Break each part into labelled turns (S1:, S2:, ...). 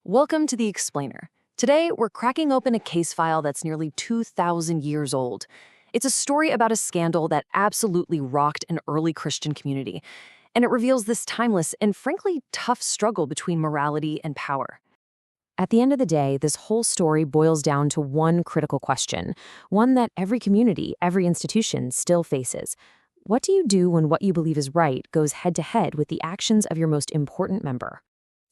S1: Welcome to The Explainer. Today, we're cracking open a case file that's nearly 2,000 years old. It's a story about a scandal that absolutely rocked an early Christian community, and it reveals this timeless and frankly tough struggle between morality and power. At the end of the day, this whole story boils down to one critical question, one that every community, every institution still faces. What do you do when what you believe is right goes head-to-head with the actions of your most important member?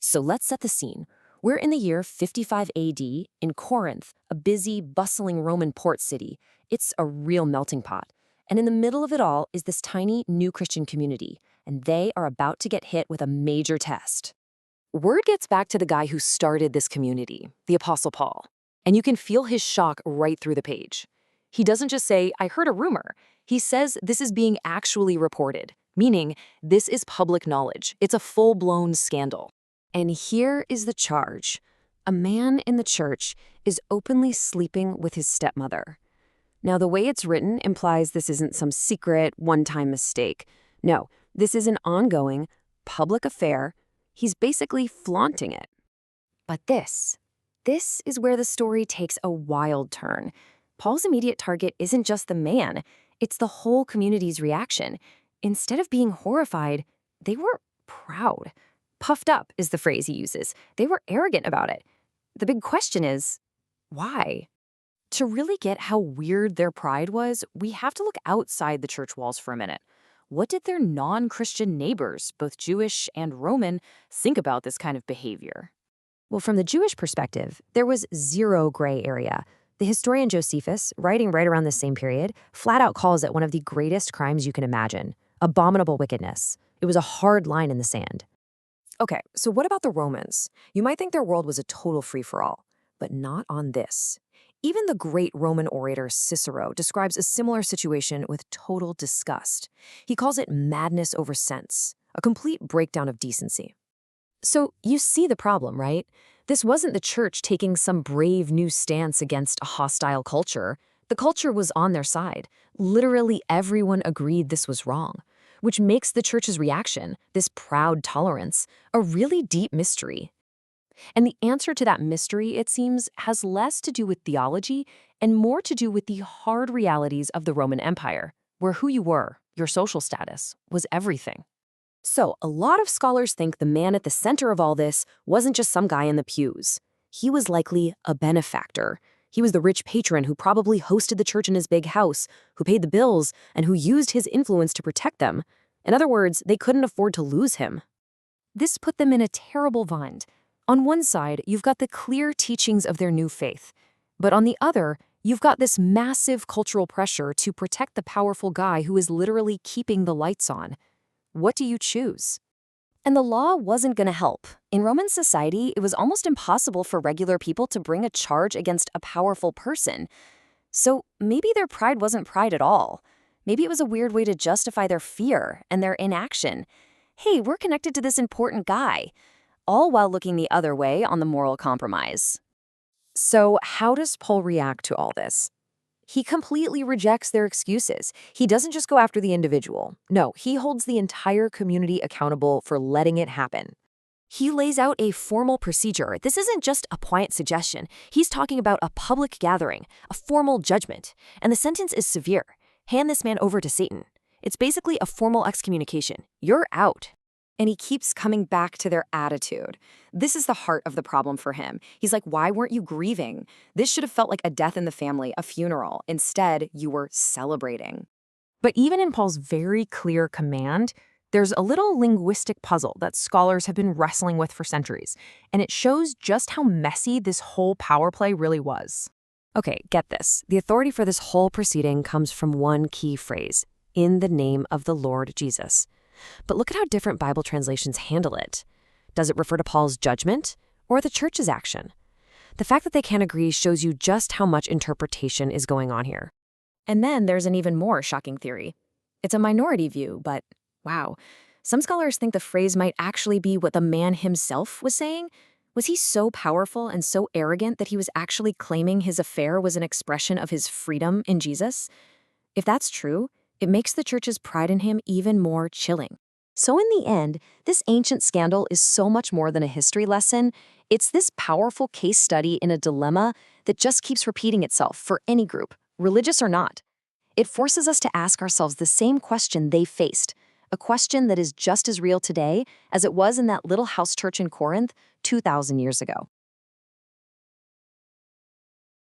S1: So let's set the scene. We're in the year 55 AD in Corinth, a busy, bustling Roman port city. It's a real melting pot. And in the middle of it all is this tiny new Christian community, and they are about to get hit with a major test. Word gets back to the guy who started this community, the Apostle Paul, and you can feel his shock right through the page. He doesn't just say, "I heard a rumor." He says this is being actually reported, meaning this is public knowledge. It's a full-blown scandal. And here is the charge. A man in the church is openly sleeping with his stepmother. Now, the way it's written implies this isn't some secret, one-time mistake. No, this is an ongoing, public affair. He's basically flaunting it. But this is where the story takes a wild turn. Paul's immediate target isn't just the man, it's the whole community's reaction. Instead of being horrified, they were proud. Puffed up is the phrase he uses. They were arrogant about it. The big question is, why? To really get how weird their pride was, we have to look outside the church walls for a minute. What did their non-Christian neighbors, both Jewish and Roman, think about this kind of behavior? Well, from the Jewish perspective, there was zero gray area. The historian Josephus, writing right around the same period, flat out calls it one of the greatest crimes you can imagine. Abominable wickedness. It was a hard line in the sand. Okay, so what about the Romans? You might think their world was a total free-for-all, but not on this. Even the great Roman orator Cicero describes a similar situation with total disgust. He calls it madness over sense, a complete breakdown of decency. So you see the problem, right? This wasn't the church taking some brave new stance against a hostile culture. The culture was on their side. Literally everyone agreed this was wrong, which makes the church's reaction, this proud tolerance, a really deep mystery. And the answer to that mystery, it seems, has less to do with theology and more to do with the hard realities of the Roman Empire, where who you were, your social status, was everything. So, a lot of scholars think the man at the center of all this wasn't just some guy in the pews. He was likely a benefactor. He was the rich patron who probably hosted the church in his big house, who paid the bills, and who used his influence to protect them. In other words, they couldn't afford to lose him. This put them in a terrible bind. On one side, you've got the clear teachings of their new faith. But on the other, you've got this massive cultural pressure to protect the powerful guy who is literally keeping the lights on. What do you choose? And the law wasn't going to help. In Roman society, it was almost impossible for regular people to bring a charge against a powerful person. So maybe their pride wasn't pride at all. Maybe it was a weird way to justify their fear and their inaction. Hey, we're connected to this important guy, all while looking the other way on the moral compromise. So how does Paul react to all this? He completely rejects their excuses. He doesn't just go after the individual. No, he holds the entire community accountable for letting it happen. He lays out a formal procedure. This isn't just a quiet suggestion. He's talking about a public gathering, a formal judgment. And the sentence is severe. Hand this man over to Satan. It's basically a formal excommunication. You're out. And he keeps coming back to their attitude. This is the heart of the problem for him. He's like, why weren't you grieving? This should have felt like a death in the family, a funeral. Instead, you were celebrating. But even in Paul's very clear command, there's a little linguistic puzzle that scholars have been wrestling with for centuries, and it shows just how messy this whole power play really was. Okay, get this. The authority for this whole proceeding comes from one key phrase, in the name of the Lord Jesus. But look at how different Bible translations handle it. Does it refer to Paul's judgment or the church's action? The fact that they can't agree shows you just how much interpretation is going on here. And then there's an even more shocking theory. It's a minority view, but wow. Some scholars think the phrase might actually be what the man himself was saying. Was he so powerful and so arrogant that he was actually claiming his affair was an expression of his freedom in Jesus? If that's true, it makes the church's pride in him even more chilling. So in the end, this ancient scandal is so much more than a history lesson. It's this powerful case study in a dilemma that just keeps repeating itself for any group, religious or not. It forces us to ask ourselves the same question they faced, a question that is just as real today as it was in that little house church in Corinth 2,000 years ago.